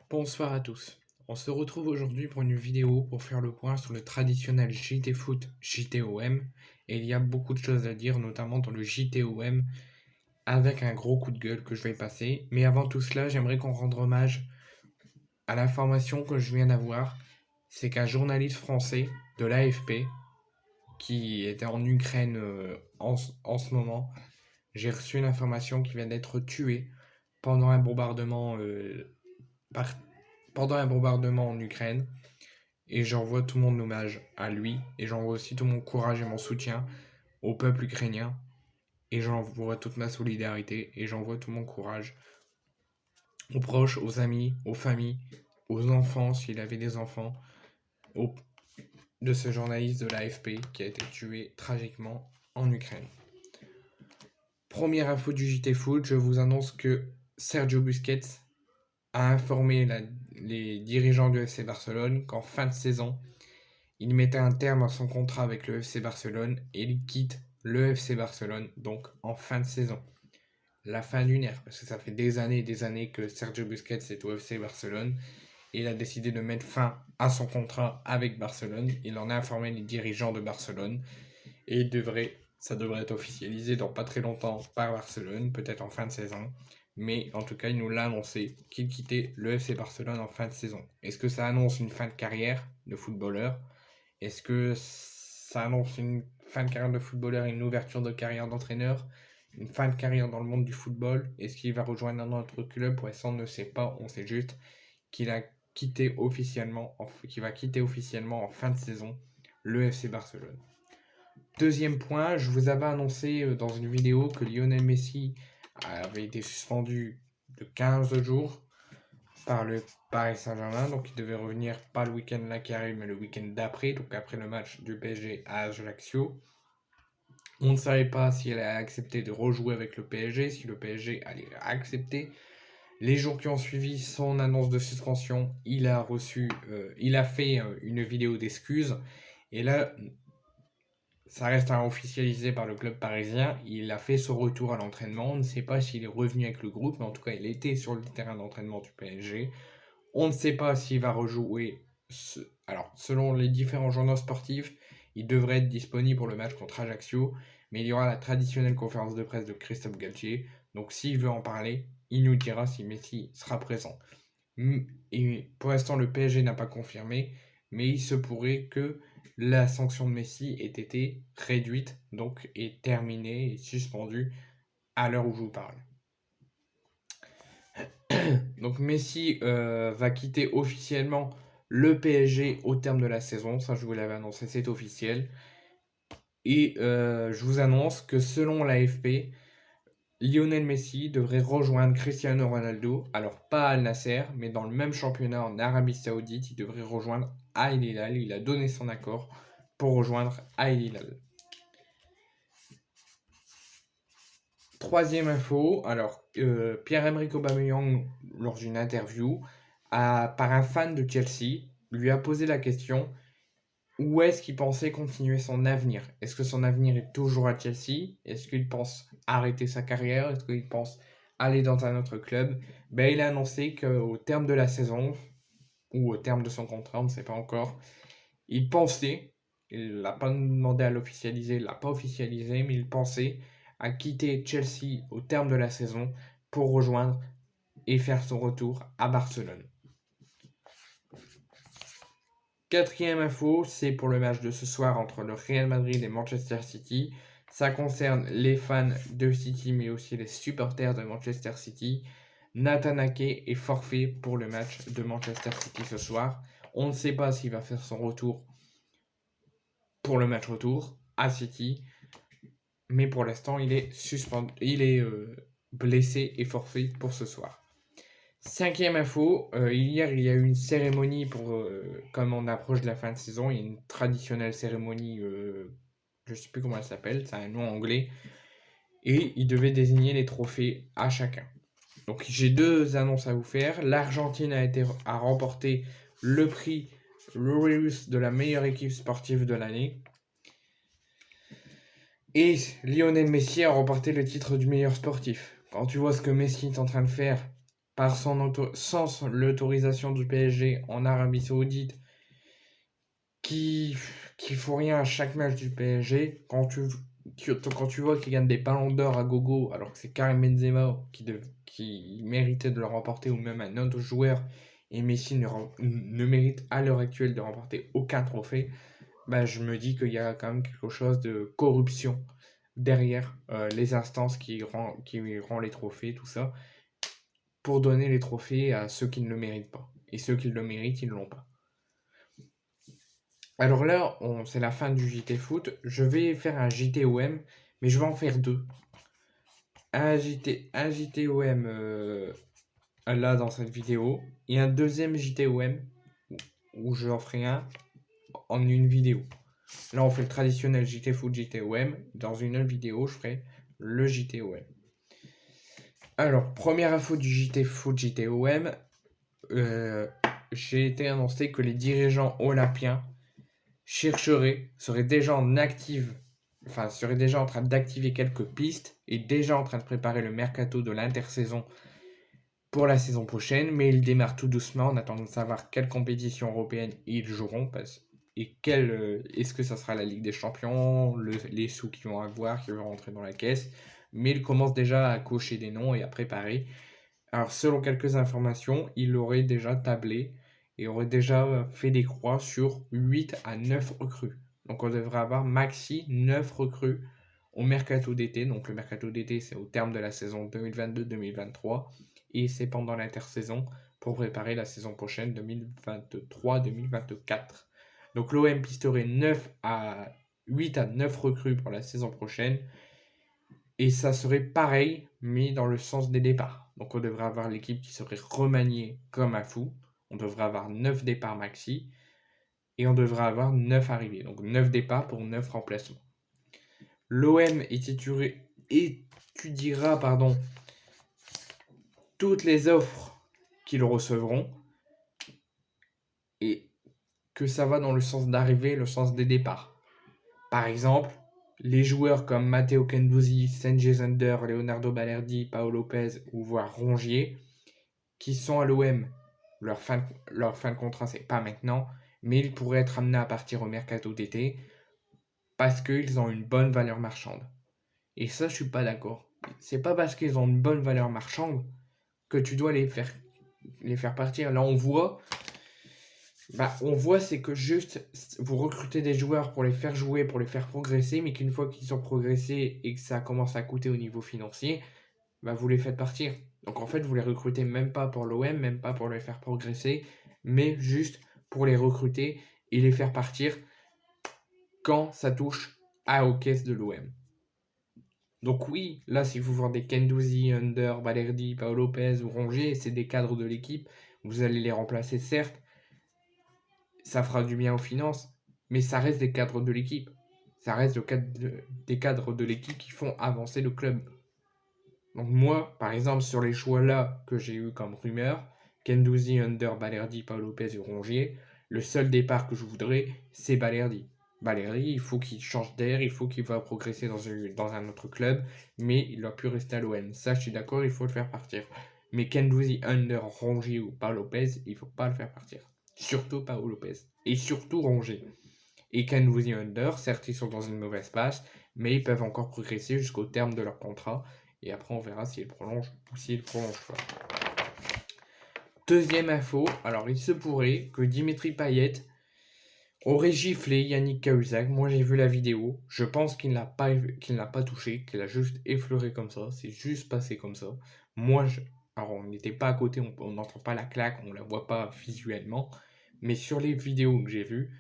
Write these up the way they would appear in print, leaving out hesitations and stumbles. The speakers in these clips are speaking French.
Bonsoir à tous. On se retrouve aujourd'hui pour une vidéo pour faire le point sur le traditionnel JT Foot JTOM. Et il y a beaucoup de choses à dire, notamment dans le JTOM, avec un gros coup de gueule que je vais passer. Mais avant tout cela, j'aimerais qu'on rende hommage à l'information que je viens d'avoir. C'est qu'un journaliste français de l'AFP, qui était en Ukraine en ce moment, j'ai reçu une information qui vient d'être tué pendant un bombardement par pendant un bombardement en Ukraine, et j'envoie tout mon hommage à lui, et j'envoie aussi tout mon courage et mon soutien au peuple ukrainien, et j'envoie toute ma solidarité, et j'envoie tout mon courage aux proches, aux amis, aux familles, aux enfants, s'il avait des enfants, aux... de ce journaliste de l'AFP qui a été tué tragiquement en Ukraine. Première info du JT Foot, je vous annonce que Sergio Busquets a informé les dirigeants du FC Barcelone qu'en fin de saison, il mettait un terme à son contrat avec le FC Barcelone et il quitte le FC Barcelone, donc en fin de saison. La fin d'une ère, parce que ça fait des années et des années que Sergio Busquets est au FC Barcelone. Et il a décidé de mettre fin à son contrat avec Barcelone. Il en a informé les dirigeants de Barcelone. Et ça devrait être officialisé dans pas très longtemps par Barcelone, peut-être en fin de saison. Mais en tout cas, il nous l'a annoncé qu'il quittait le FC Barcelone en fin de saison. Est-ce que ça annonce une fin de carrière de footballeur? Est-ce que ça annonce une fin de carrière de footballeur et une ouverture de carrière d'entraîneur? Une fin de carrière dans le monde du football? Est-ce qu'il va rejoindre un autre club? Pour l'instant, on ne sait pas. On sait juste qu'il a quitté officiellement, qu'il va quitter officiellement en fin de saison le FC Barcelone. Deuxième point, je vous avais annoncé dans une vidéo que Lionel Messi avait été suspendu de 15 jours par le Paris Saint-Germain, donc il devait revenir pas le week-end là qui arrive, mais le week-end d'après, donc après le match du PSG à Ajaccio. On ne savait pas si elle allait accepter de rejouer avec le PSG, si le PSG allait accepter. Les jours qui ont suivi son annonce de suspension, il a fait une vidéo d'excuses, et là, ça reste à officialiser par le club parisien. Il a fait son retour à l'entraînement. On ne sait pas s'il est revenu avec le groupe, mais en tout cas, il était sur le terrain d'entraînement du PSG. On ne sait pas s'il va rejouer. Alors, selon les différents journaux sportifs, il devrait être disponible pour le match contre Ajaccio, mais il y aura la traditionnelle conférence de presse de Christophe Galtier. Donc, s'il veut en parler, il nous dira si Messi sera présent. Et pour l'instant, le PSG n'a pas confirmé, mais il se pourrait que la sanction de Messi ait été réduite, donc est terminée et suspendue à l'heure où je vous parle. Donc Messi va quitter officiellement le PSG au terme de la saison, ça je vous l'avais annoncé, c'est officiel. Et je vous annonce que selon l'AFP, Lionel Messi devrait rejoindre Cristiano Ronaldo, alors pas Al Nasser, mais dans le même championnat en Arabie Saoudite, il devrait rejoindre Al Hilal. Il a donné son accord pour rejoindre Al Hilal. Troisième info, alors Pierre-Emerick Aubameyang, lors d'une interview par un fan de Chelsea, lui a posé la question: où est-ce qu'il pensait continuer son avenir? Est-ce que son avenir est toujours à Chelsea? Est-ce qu'il pense arrêter sa carrière? Est-ce qu'il pense aller dans un autre club? Il a annoncé qu'au terme de la saison, ou au terme de son contrat, on ne sait pas encore, il pensait, il l'a pas demandé à l'officialiser, il l'a pas officialisé, mais il pensait à quitter Chelsea au terme de la saison pour rejoindre et faire son retour à Barcelone. Quatrième info, c'est pour le match de ce soir entre le Real Madrid et Manchester City. Ça concerne les fans de City, mais aussi les supporters de Manchester City. Nathan Ake est forfait pour le match de Manchester City ce soir. On ne sait pas s'il va faire son retour pour le match retour à City, mais pour l'instant, il est blessé et forfait pour ce soir. Cinquième info, hier il y a eu une cérémonie comme on approche de la fin de saison, il y a une traditionnelle cérémonie, je ne sais plus comment elle s'appelle, c'est un nom anglais, et il devait désigner les trophées à chacun. Donc j'ai deux annonces à vous faire. L'Argentine a remporté le prix Laureus de la meilleure équipe sportive de l'année. Et Lionel Messi a remporté le titre du meilleur sportif. Quand tu vois ce que Messi est en train de faire sans l'autorisation du PSG en Arabie Saoudite, qui font rien à chaque match du PSG, quand tu vois qu'ils gagnent des ballons d'or à gogo, alors que c'est Karim Benzema qui méritait de le remporter, ou même un autre joueur, et Messi ne mérite à l'heure actuelle de remporter aucun trophée, bah, je me dis qu'il y a quand même quelque chose de corruption derrière les instances qui rend les trophées, tout ça, pour donner les trophées à ceux qui ne le méritent pas. Et ceux qui le méritent, ils ne l'ont pas. Alors là, c'est la fin du JT Foot. Je vais faire un JTOM, mais je vais en faire deux. Un JTOM là dans cette vidéo, et un deuxième JTOM où j'en ferai un en une vidéo. Là, on fait le traditionnel JT Foot JTOM. Dans une autre vidéo, je ferai le JTOM. Alors, première info du JT Foot JTOM. J'ai été annoncé que les dirigeants olympiens seraient déjà en train d'activer quelques pistes et déjà en train de préparer le mercato de l'intersaison pour la saison prochaine, mais ils démarrent tout doucement en attendant de savoir quelle compétition européenne ils joueront est-ce que ça sera la Ligue des Champions, les sous qu'ils vont avoir, qui vont rentrer dans la caisse, mais ils commencent déjà à cocher des noms et à préparer. Alors, selon quelques informations, il aurait déjà tablé et aurait déjà fait des croix sur 8 à 9 recrues. Donc, on devrait avoir maxi 9 recrues au mercato d'été. Donc, le mercato d'été, c'est au terme de la saison 2022-2023 et c'est pendant l'intersaison pour préparer la saison prochaine 2023-2024. Donc, l'OM pisterait 8 à 9 recrues pour la saison prochaine. Et ça serait pareil, mais dans le sens des départs. Donc on devrait avoir l'équipe qui serait remaniée comme un fou. On devrait avoir 9 départs maxi. Et on devrait avoir 9 arrivées. Donc 9 départs pour 9 remplacements. L'OM étudiera toutes les offres qu'ils recevront. Et que ça va dans le sens d'arrivée, le sens des départs. Par exemple, les joueurs comme Matteo Guendouzi, Cengiz Zander, Leonardo Balerdi, Paolo Lopez ou voire Rongier, qui sont à l'OM, leur fin de contrat c'est pas maintenant, mais ils pourraient être amenés à partir au mercato d'été parce qu'ils ont une bonne valeur marchande. Et ça, je suis pas d'accord. C'est pas parce qu'ils ont une bonne valeur marchande que tu dois les faire partir. Là, on voit, c'est que juste vous recrutez des joueurs pour les faire jouer, pour les faire progresser, mais qu'une fois qu'ils ont progressé et que ça commence à coûter au niveau financier, vous les faites partir. Donc en fait, vous les recrutez même pas pour l'OM, même pas pour les faire progresser, mais juste pour les recruter et les faire partir quand ça touche aux caisses de l'OM. Donc oui, là, si vous vendez Guendouzi, Under, Balerdi, Paolo Lopez ou Rongier, c'est des cadres de l'équipe, vous allez les remplacer, certes, ça fera du bien aux finances, mais ça reste des cadres de l'équipe. Ça reste des cadres de l'équipe qui font avancer le club. Donc moi, par exemple, sur les choix là que j'ai eu comme rumeur, Guendouzi, Under, Balerdi, Paolo Lopez et Rongier, le seul départ que je voudrais, c'est Balerdi. Balerdi, il faut qu'il change d'air, il faut qu'il va progresser dans un autre club, mais il doit plus rester à l'OM. Ça, je suis d'accord, il faut le faire partir. Mais Guendouzi, Under, Rongier ou Paolo Lopez, il faut pas le faire partir. Surtout Paolo Lopez. Et surtout Rongier. Et Guendouzi, Under, certes, ils sont dans une mauvaise passe, mais ils peuvent encore progresser jusqu'au terme de leur contrat. Et après, on verra s'il prolonge ou s'il prolonge pas. Deuxième info, alors il se pourrait que Dimitri Payet aurait giflé Yannick Cahuzac. Moi, j'ai vu la vidéo. Je pense qu'il n'a pas touché, qu'il a juste effleuré comme ça. C'est juste passé comme ça. Alors, on n'était pas à côté, on n'entend pas la claque, on la voit pas visuellement. Mais sur les vidéos que j'ai vues,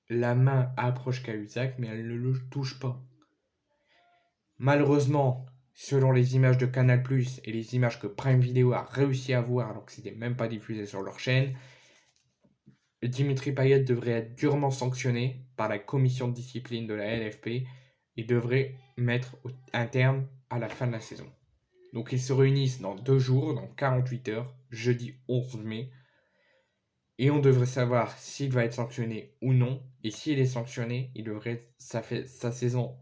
la main approche Cahuzac, mais elle ne le touche pas. Malheureusement, selon les images de Canal+, et les images que Prime Video a réussi à voir alors que c'était même pas diffusé sur leur chaîne, Dimitri Payet devrait être durement sanctionné par la commission de discipline de la LFP et devrait mettre un terme à la fin de la saison. Donc ils se réunissent dans 2 jours, dans 48 heures, jeudi 11 mai, et on devrait savoir s'il va être sanctionné ou non, et s'il est sanctionné, sa saison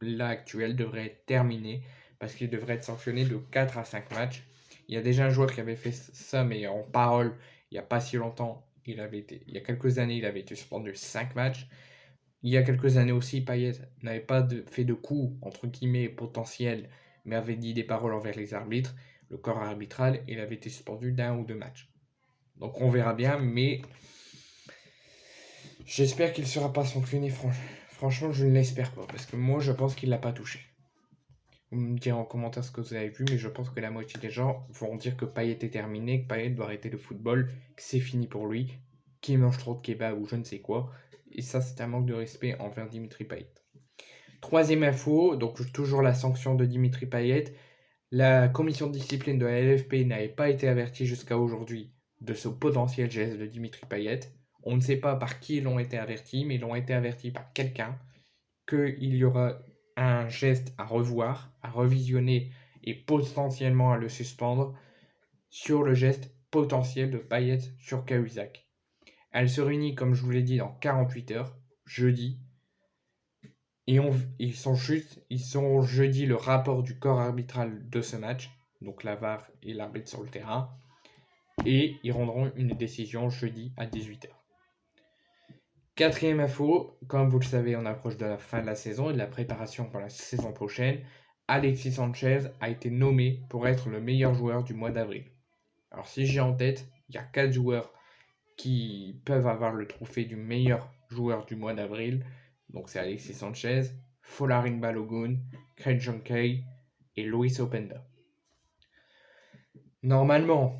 là actuelle devrait être terminée parce qu'il devrait être sanctionné de 4 à 5 matchs Il y a déjà un joueur qui avait fait ça, mais en parole, il n'y a pas si longtemps. Il y a quelques années, il avait été suspendu 5 matchs. Il y a quelques années aussi, Payet n'avait pas fait de coup, entre guillemets, potentiel, mais avait dit des paroles envers les arbitres, le corps arbitral, et il avait été suspendu d'1 ou 2 matchs. Donc on verra bien, mais j'espère qu'il ne sera pas sanctionné. Franchement, je ne l'espère pas, parce que moi, je pense qu'il ne l'a pas touché. Vous me direz en commentaire ce que vous avez vu, mais je pense que la moitié des gens vont dire que Payet est terminé, que Payet doit arrêter le football, que c'est fini pour lui, qu'il mange trop de kebab ou je ne sais quoi. Et ça, c'est un manque de respect envers Dimitri Payet. Troisième info, donc toujours la sanction de Dimitri Payet. La commission de discipline de la LFP n'avait pas été avertie jusqu'à aujourd'hui de ce potentiel geste de Dimitri Payet. On ne sait pas par qui ils ont été avertis, mais ils ont été avertis par quelqu'un qu'il y aura un geste à revoir, à revisionner et potentiellement à le suspendre sur le geste potentiel de Payet sur Cahuzac. Elle se réunit, comme je vous l'ai dit, dans 48 heures, jeudi. Et ils sont jeudi le rapport du corps arbitral de ce match, donc la VAR et l'arbitre sur le terrain, et ils rendront une décision jeudi à 18h. Quatrième info, comme vous le savez, on approche de la fin de la saison et de la préparation pour la saison prochaine. Alexis Sanchez a été nommé pour être le meilleur joueur du mois d'avril. Alors si j'ai en tête, il y a 4 joueurs qui peuvent avoir le trophée du meilleur joueur du mois d'avril. Donc c'est Alexis Sanchez, Folarin Balogun, Craig Jonkay et Luis Openda. Normalement,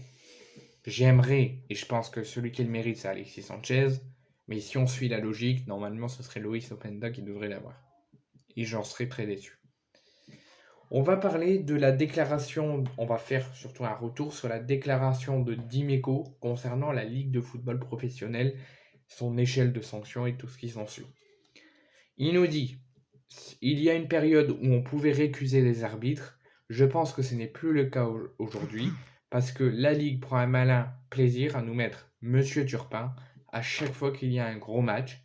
j'aimerais, et je pense que celui qui le mérite, c'est Alexis Sanchez. Mais si on suit la logique, normalement, ce serait Luis Openda qui devrait l'avoir. Et j'en serais très déçu. On va parler de la déclaration, on va faire surtout un retour sur la déclaration de Dimeco concernant la Ligue de football professionnel, son échelle de sanctions et tout ce qui s'ensuit. Il nous dit, il y a une période où on pouvait récuser les arbitres, je pense que ce n'est plus le cas aujourd'hui, parce que la Ligue prend un malin plaisir à nous mettre Monsieur Turpin à chaque fois qu'il y a un gros match.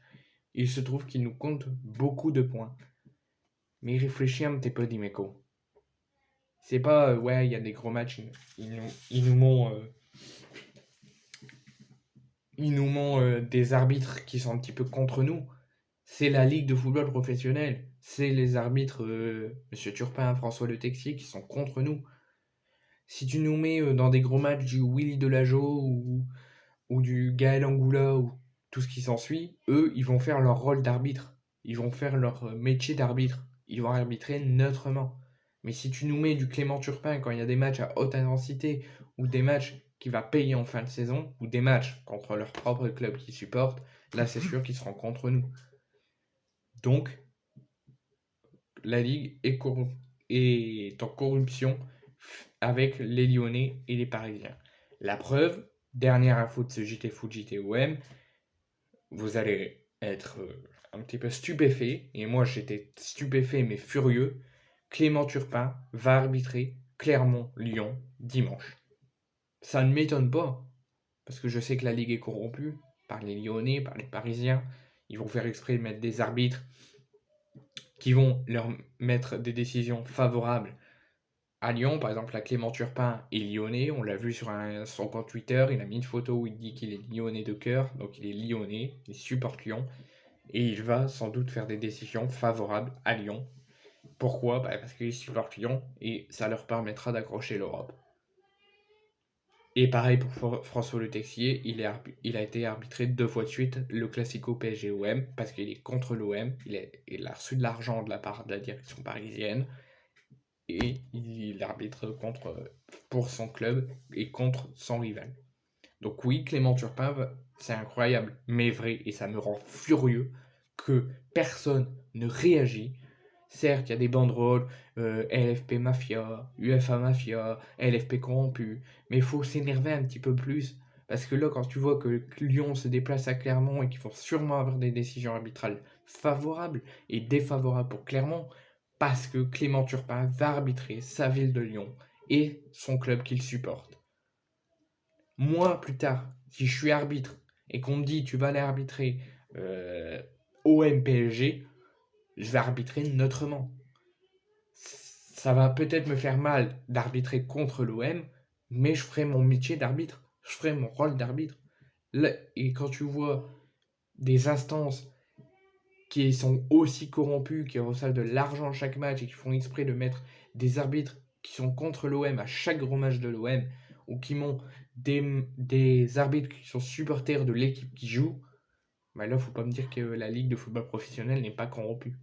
Il se trouve qu'il nous compte beaucoup de points. Mais réfléchis un petit peu, Dimeco. C'est pas, ouais, il y a des gros matchs, ils nous montrent des arbitres qui sont un petit peu contre nous. C'est la Ligue de football professionnel. C'est les arbitres, Monsieur Turpin, François Le Texier, qui sont contre nous. Si tu nous mets dans des gros matchs du Willy Delageau ou du Gaël Angoula ou tout ce qui s'ensuit, eux, ils vont faire leur rôle d'arbitre. Ils vont faire leur métier d'arbitre. Ils vont arbitrer neutrement. Mais si tu nous mets du Clément Turpin quand il y a des matchs à haute intensité ou des matchs qui va payer en fin de saison ou des matchs contre leur propre club qu'ils supportent, là c'est sûr qu'ils seront contre nous. Donc, la Ligue est en corruption avec les Lyonnais et les Parisiens. La preuve, dernière info de ce JT Foot JTOM, vous allez être un petit peu stupéfait, et moi j'étais stupéfait mais furieux, Clément Turpin va arbitrer Clermont-Lyon dimanche. Ça ne m'étonne pas, parce que je sais que la Ligue est corrompue par les Lyonnais, par les Parisiens. Ils vont faire exprès de mettre des arbitres qui vont leur mettre des décisions favorables à Lyon. Par exemple, la Clément Turpin est lyonnais, on l'a vu sur son compte Twitter, il a mis une photo où il dit qu'il est lyonnais de cœur, donc il est lyonnais, il supporte Lyon, et il va sans doute faire des décisions favorables à Lyon. Pourquoi ? Parce qu'ils supportent Lyon, et ça leur permettra d'accrocher l'Europe. Et pareil pour François Le Texier, il a été arbitré 2 fois de suite le Classico PSG-OM, parce qu'il est contre l'OM, il a reçu de l'argent de la part de la direction parisienne, et il arbitre pour son club et contre son rival. Donc oui, Clément Turpin, c'est incroyable, mais vrai, et ça me rend furieux que personne ne réagit. Certes, il y a des banderoles, LFP Mafia, UEFA Mafia, LFP corrompu, mais il faut s'énerver un petit peu plus. Parce que là, quand tu vois que Lyon se déplace à Clermont et qu'ils vont sûrement avoir des décisions arbitrales favorables et défavorables pour Clermont, parce que Clément Turpin va arbitrer sa ville de Lyon et son club qu'il supporte. Moi, plus tard, si je suis arbitre et qu'on me dit tu vas aller arbitrer OM-PSG, je vais arbitrer neutrement. Ça va peut-être me faire mal d'arbitrer contre l'OM, mais je ferai mon métier d'arbitre, je ferai mon rôle d'arbitre. Et quand tu vois des instances qui sont aussi corrompus, qui reçoivent de l'argent chaque match et qui font exprès de mettre des arbitres qui sont contre l'OM à chaque gros match de l'OM, ou qui montent des arbitres qui sont supporters de l'équipe qui joue, bah là, faut pas me dire que la ligue de football professionnel n'est pas corrompue.